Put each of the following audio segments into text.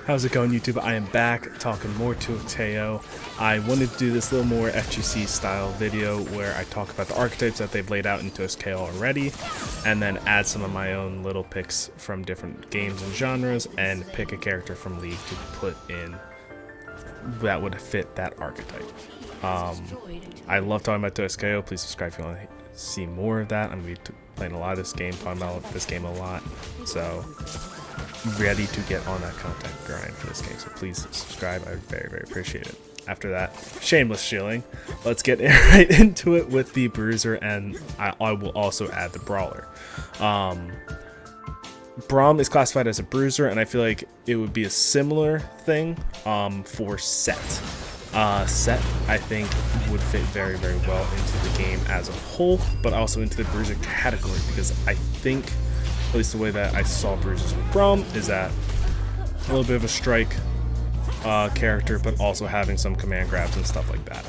How's it going, YouTube? I am back talking more to Teo. I wanted to do this little more FGC style video where I talk about the archetypes that they've laid out in TOSKO already, and then add some of my own little picks from different games and genres, and pick a character from League to put in that would fit that archetype. I love talking about TOSKO. Please subscribe if you want to see more of that. I'm going to be playing a lot of this game, talking about this game a lot, so ready to get on that content grind for this game, so please subscribe. I would very appreciate it. After that shameless shilling, let's get right into it with the Bruiser, and I will also add the Brawler. Braum is classified as a Bruiser, and I feel like it would be a similar thing for Set. Set, I think, would fit very well into the game as a whole, but also into the Bruiser category, because I think, at least the way that I saw Bruisers with Braum, is that a little bit of a strike character, but also having some command grabs and stuff like that.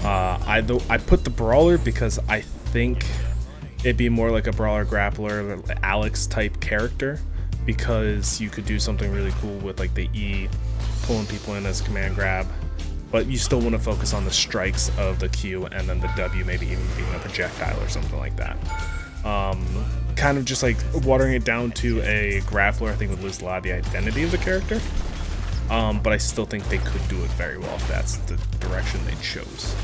I put the Brawler because I think it'd be more like a Brawler Grappler, Alex type character, because you could do something really cool with like the E, pulling people in as a command grab, but you still want to focus on the strikes of the Q, and then the W maybe even being a projectile or something like that. Kind of just like watering it down to a Grappler, I think would lose a lot of the identity of the character. But I still think they could do it very well if that's the direction they chose.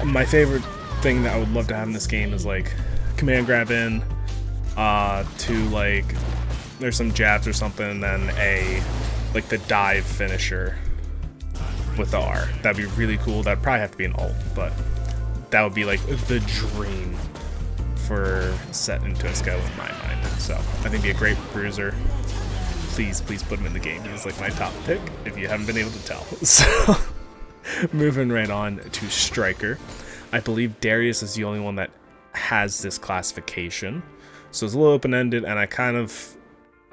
My favorite thing that I would love to have in this game is like command grab in to like there's some jabs or something, and then like the dive finisher with the R. That'd be really cool. That'd probably have to be an ult, but that would be like the dream for Set into a scale in my mind. So I think it'd be a great Bruiser. Please put him in the game. He's like my top pick if you haven't been able to tell. So moving right on to Striker. I believe Darius is the only one that has this classification. So it's a little open-ended, and I kind of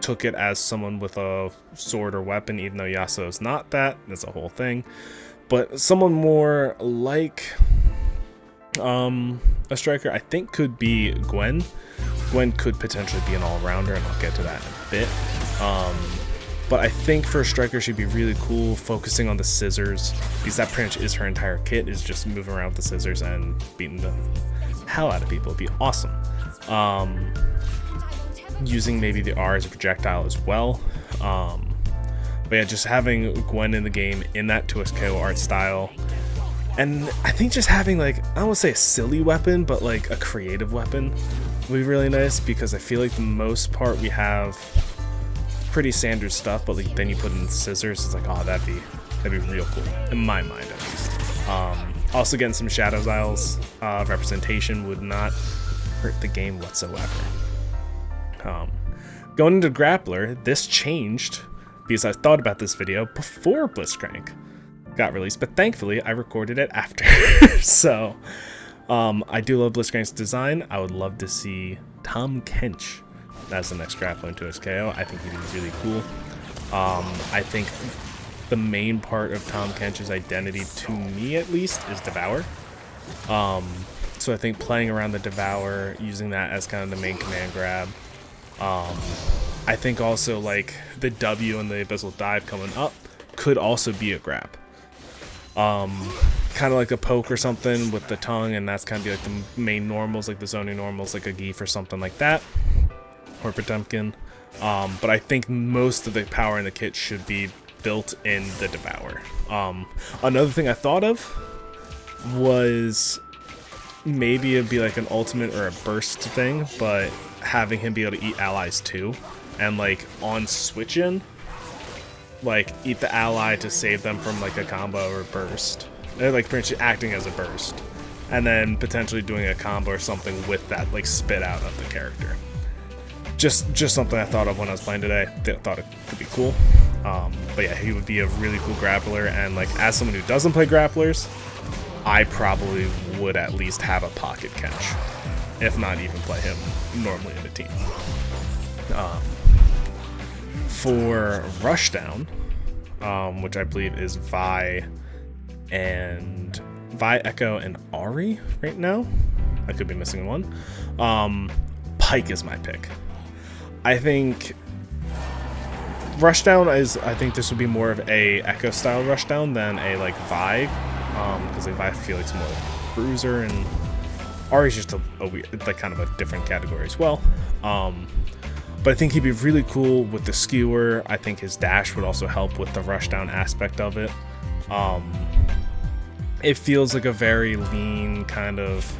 took it as someone with a sword or weapon, even though Yasuo is not that. That's a whole thing. But someone more like a Striker, I think, could be Gwen. Gwen could potentially be an all-rounder, and I'll get to that in a bit. But I think for a Striker, she'd be really cool focusing on the scissors, because that pretty much is her entire kit, is just moving around with the scissors and beating the hell out of people. It'd be awesome. Using maybe the R as a projectile as well. But yeah, just having Gwen in the game in that TOSKO art style. And I think just having, like, I don't want to say a silly weapon, but like a creative weapon would be really nice, because I feel like the most part we have pretty standard stuff, but like then you put in scissors, it's like, oh, that'd be real cool in my mind, at least. Also getting some Shadows Isles representation would not hurt the game whatsoever. Going into Grappler, this changed because I thought about this video before Blitzcrank got released, but thankfully I recorded it after. So I do love Blitzcrank's design. I would love to see Tahm Kench as the next Grappler into TOSKO. I think he'd be really cool. I think the main part of Tahm Kench's identity, to me at least, is Devour. So I think playing around the Devour, using that as kind of the main command grab. I think also like the W and the Abyssal Dive coming up could also be a grab. Kind of like a poke or something with the tongue, and that's kind of be like the main normals, like the zoning normals, like a Geef or something like that, or Potemkin. But I think most of the power in the kit should be built in the Devour. Another thing I thought of was maybe it'd be like an ultimate or a burst thing, but having him be able to eat allies too, and like on switch in, like eat the ally to save them from like a combo or burst. They're like pretty much acting as a burst, and then potentially doing a combo or something with that like spit out of the character. Just something I thought of when I was playing today. Thought it could be cool. But yeah, he would be a really cool Grappler, and like as someone who doesn't play Grapplers, I probably would at least have a pocket catch, if not even play him normally in a team. For Rushdown, which I believe is Vi, Echo, and Ari right now. I could be missing one. Pyke is my pick. I think Rushdown is, I think this would be more of a Echo style Rushdown than a like Vi, because like Vi I feel like it's more like Bruiser, and Ari's just a weird, like kind of a different category as well. But I think he'd be really cool with the skewer. I think his dash would also help with the Rushdown aspect of it. It feels like a very lean kind of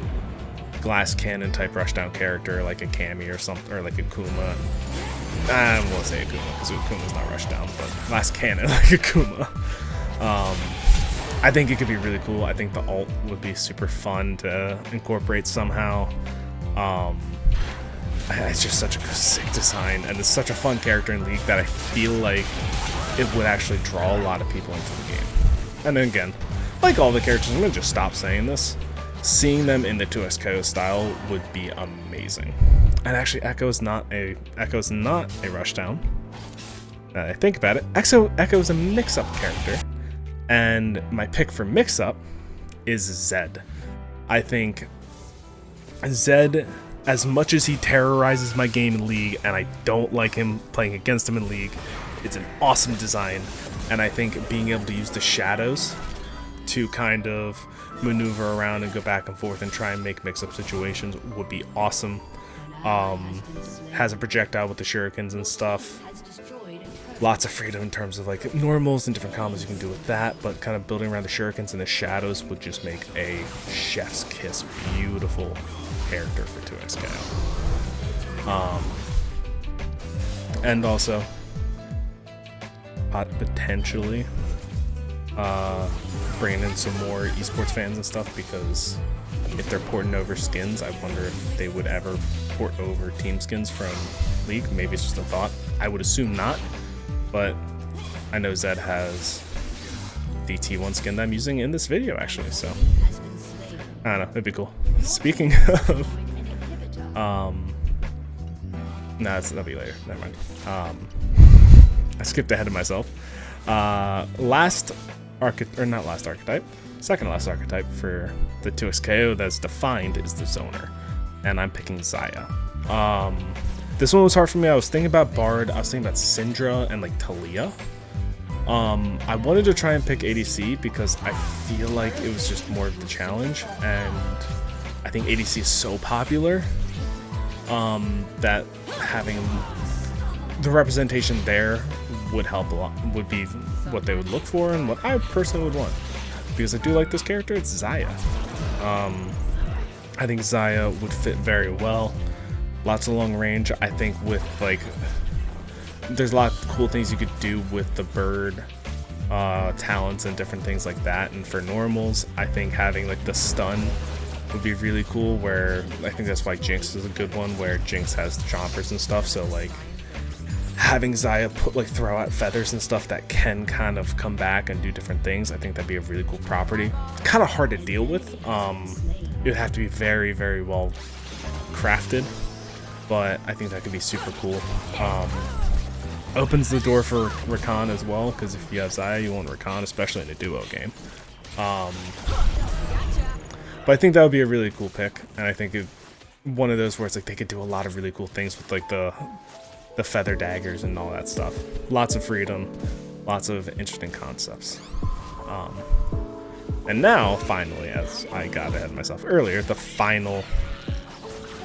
glass cannon type Rushdown character, like a Cammy or something, or like a Kuma. I won't say a Kuma because Kuma's not Rushdown, but glass cannon like a Kuma. I think it could be really cool. I think the ult would be super fun to incorporate somehow. It's just such a sick design, and it's such a fun character in League that I feel like it would actually draw a lot of people into the game. And then again, like all the characters, I'm gonna just stop saying this. Seeing them in the 2x KO style would be amazing. And actually, Echo is not a Rushdown. Now that I think about it, Echo is a Mixup character, and my pick for Mixup is Zed. I think Zed, as much as he terrorizes my game in League, and I don't like him playing against him in League, it's an awesome design. And I think being able to use the shadows to kind of maneuver around and go back and forth and try and make mix-up situations would be awesome. Has a projectile with the shurikens and stuff. Lots of freedom in terms of like normals and different combos you can do with that, but kind of building around the shurikens and the shadows would just make a chef's kiss beautiful character for 2x KO. And also potentially bringing in some more esports fans and stuff, because if they're porting over skins, I wonder if they would ever port over team skins from League. Maybe it's just a thought. I would assume not, but I know Zed has the T1 skin that I'm using in this video actually, so I don't know, it'd be cool. Speaking of no, that'll be later, never mind. I skipped ahead of myself. Second last archetype for the 2x KO that's defined is the Zoner, and I'm picking Xayah. This one was hard for me. I was thinking about Bard, I was thinking about Syndra and like Talia. I wanted to try and pick ADC because I feel like it was just more of the challenge, and I think ADC is so popular that having the representation there would help a lot, would be what they would look for and what I personally would want. Because I do like this character, it's Xayah. I think Xayah would fit very well. Lots of long range. I think with like, there's a lot of cool things you could do with the bird talents and different things like that. And for normals, I think having like the stun would be really cool, where I think that's why Jinx is a good one, where Jinx has the chompers and stuff. So like having Xayah throw out feathers and stuff that can kind of come back and do different things, I think that'd be a really cool property. Kind of hard to deal with. It would have to be very, very well crafted, but I think that could be super cool. Opens the door for Rakan as well, because if you have Xayah, you want Rakan, especially in a duo game. But I think that would be a really cool pick, and I think one of those where it's like they could do a lot of really cool things with like the feather daggers and all that stuff. Lots of freedom, lots of interesting concepts. And now, finally, as I got ahead of myself earlier, the final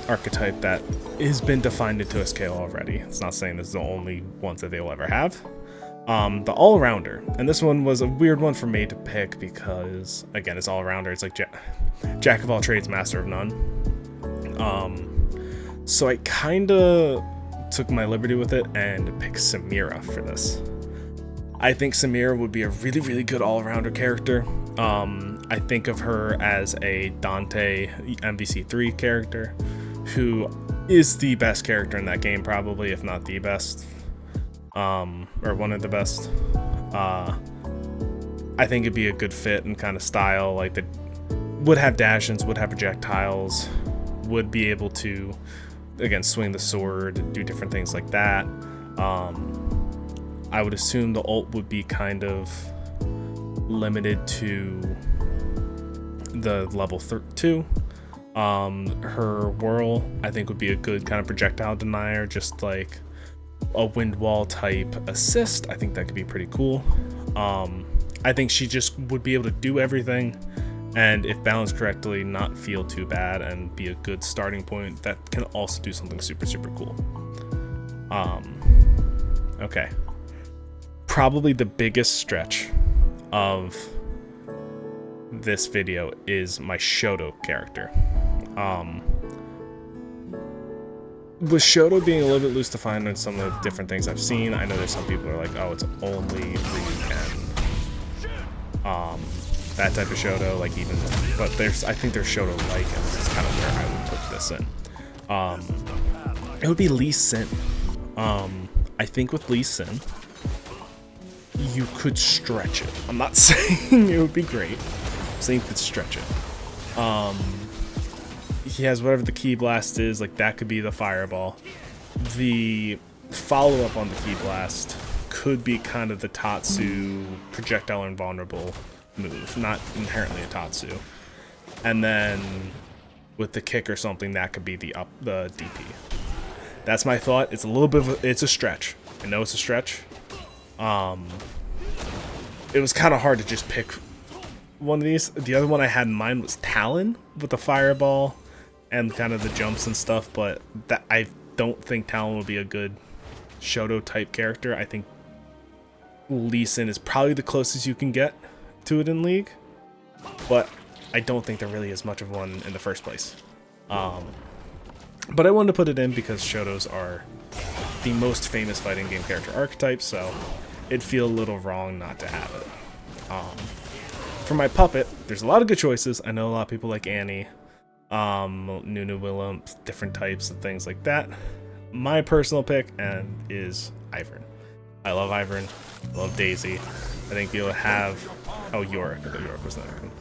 archetype that has been defined into a scale already. It's not saying this is the only ones that they will ever have. The all-rounder. And this one was a weird one for me to pick because, again, it's all-rounder. It's like jack of all trades, master of none. So I kind of took my liberty with it and picked Samira for this. I think Samira would be a really, really good all-rounder character. I think of her as a Dante MVC3 character who is the best character in that game, probably, if not the best, or one of the best. I think it'd be a good fit and kind of style, like that would have dash-ins, would have projectiles, would be able to, again, swing the sword, do different things like that. I would assume the ult would be kind of limited to the level 2. Her whirl, I think, would be a good kind of projectile denier, just like a wind wall type assist. I think that could be pretty cool. I think she just would be able to do everything, and if balanced correctly, not feel too bad and be a good starting point that can also do something super, super cool. Okay. Probably the biggest stretch of this video is my Shoto character. With Shoto being a little bit loose defined on some of the different things I've seen, I know there's some people who are like, oh, it's only Ryu and that type of Shoto, like even, but I think there's Shoto-like, and this is kind of where I would put this in. It would be Lee Sin. I think with Lee Sin, you could stretch it. I'm not saying it would be great. I'm saying you could stretch it. He has whatever the Ki Blast is, like that could be the fireball. The follow-up on the Ki Blast could be kind of the Tatsu projectile invulnerable move, not inherently a Tatsu. And then with the kick or something, that could be the DP. That's my thought. It's a little bit of it's a stretch. I know it's a stretch. It was kind of hard to just pick one of these. The other one I had in mind was Talon with the fireball and kind of the jumps and stuff, but that I don't think Talon would be a good Shoto type character. I think Lee Sin is probably the closest you can get to it in League, but I don't think there really is much of one in the first place. But I wanted to put it in because Shotos are the most famous fighting game character archetypes, so it'd feel a little wrong not to have it. For my puppet, there's a lot of good choices. I know a lot of people like Annie, Nunu Willem, different types of things like that. My personal pick is Ivern. I love Ivern. I love Daisy. I think you'll have Yorick. I thought Yorick was not good.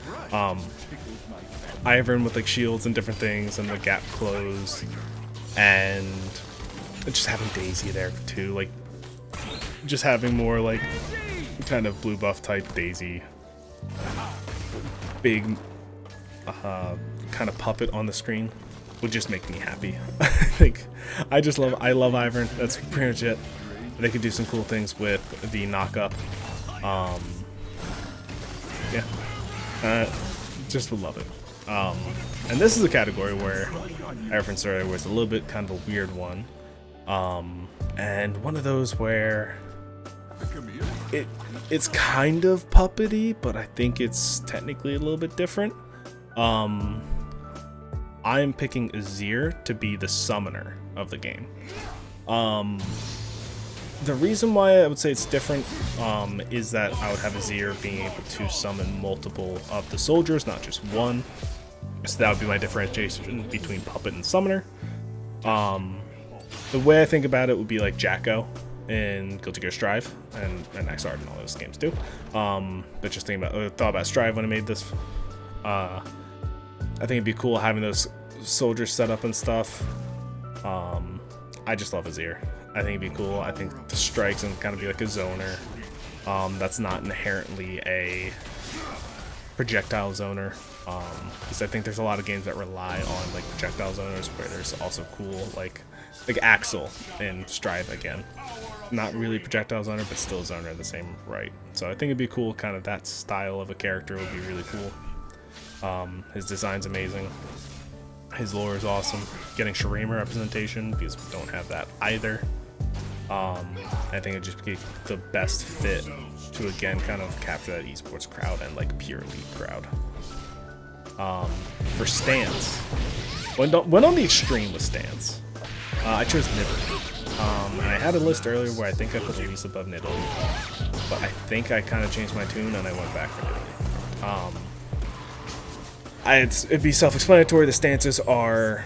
Ivern with like shields and different things, and the gap close, and just having Daisy there too. Like just having more like kind of blue buff type Daisy, big kind of puppet on the screen would just make me happy. I love Ivern. That's pretty much it. They could do some cool things with the knock-up. Just would love it. And this is a category where I referenced earlier was a little bit kind of a weird one. And one of those where it's kind of puppety, but I think it's technically a little bit different. I am picking Azir to be the summoner of the game. The reason why I would say it's different is that I would have Azir being able to summon multiple of the soldiers, not just one. So that would be my differentiation between puppet and summoner. The way I think about it would be like Jacko in Guilty Gear Strive and XR and all those games too. But just thought about Strive when I made this. I think it'd be cool having those soldiers set up and stuff. I just love Azir. I think it'd be cool. I think the strikes and kind of be like a zoner. That's not inherently a projectile zoner. Because I think there's a lot of games that rely on like projectile zoners where there's also cool like Axel in Strive again. Not really projectile zoner, but still zoner in the same right. So I think it'd be cool, kind of that style of a character would be really cool. His design's amazing. His lore is awesome. Getting Shurima representation, because we don't have that either. I think it'd just be the best fit to again kind of capture that esports crowd and like pure league crowd. For stance, went on the extreme with stance. I chose Nidalee. And I had a list earlier where I think I put Elise above Nidalee, but I think I kind of changed my tune and I went back for Nidalee. It'd be self-explanatory. The stances are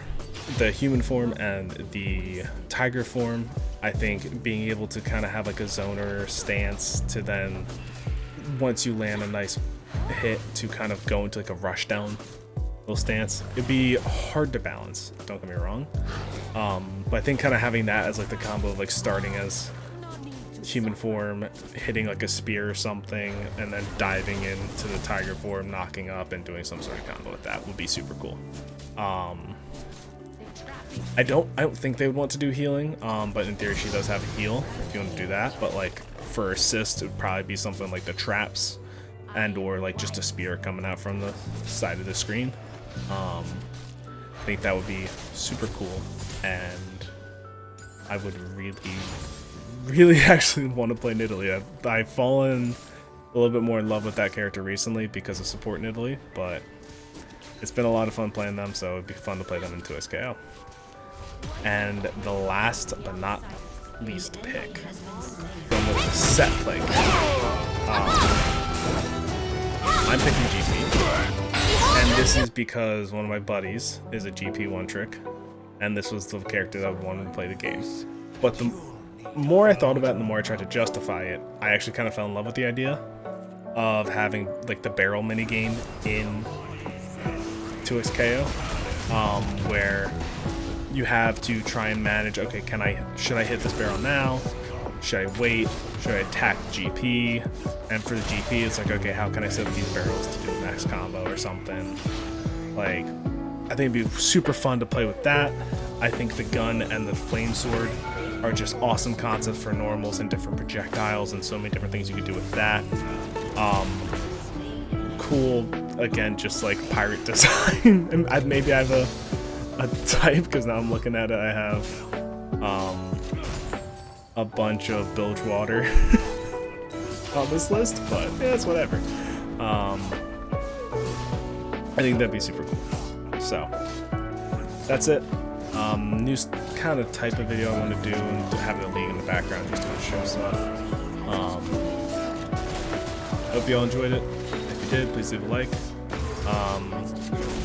the human form and the tiger form. I think being able to kind of have like a zoner stance to then, once you land a nice hit, to kind of go into like a rushdown little stance. It'd be hard to balance, don't get me wrong. But I think kind of having that as like the combo of like starting as human form, hitting like a spear or something, and then diving into the tiger form, knocking up and doing some sort of combo with that would be super cool. I don't think they would want to do healing, but in theory she does have a heal if you want to do that. But like for assist, it would probably be something like the traps, and or like just a spear coming out from the side of the screen. I think that would be super cool, and I would really actually want to play Nidalee. I've fallen a little bit more in love with that character recently because of support Nidalee, but it's been a lot of fun playing them, so it'd be fun to play them in 2SKO. And the last but not least pick, going with the Setplay. I'm picking GP, and this is because one of my buddies is a GP one trick, and this was the character that I wanted to play the game. But the more I thought about it, and the more I tried to justify it, I actually kind of fell in love with the idea of having like the barrel minigame in 2SKO, where you have to try and manage, okay, should I hit this barrel now? Should I wait? Should I attack GP? And for the GP, it's like, okay, how can I set up these barrels to do a max combo or something? Like, I think it'd be super fun to play with that. I think the gun and the flame sword are just awesome concepts for normals and different projectiles and so many different things you could do with that. Cool, again, just like pirate design. And maybe I have a type, because now I'm looking at it, I have a bunch of bilge water on this list, but yeah, it's whatever. I think that'd be super cool. So that's it. New kind of type of video I want to do, and having a league in the background just to show stuff. Hope you all enjoyed it. If you did, please leave a like.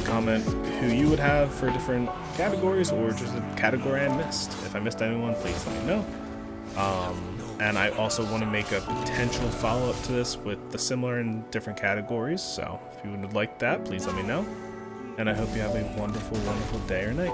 Comment who you would have for different categories, or just a category I missed. If I missed anyone, please let me know. And I also want to make a potential follow-up to this with the similar and different categories, so if you would like that, please let me know. And I hope you have a wonderful, wonderful day or night.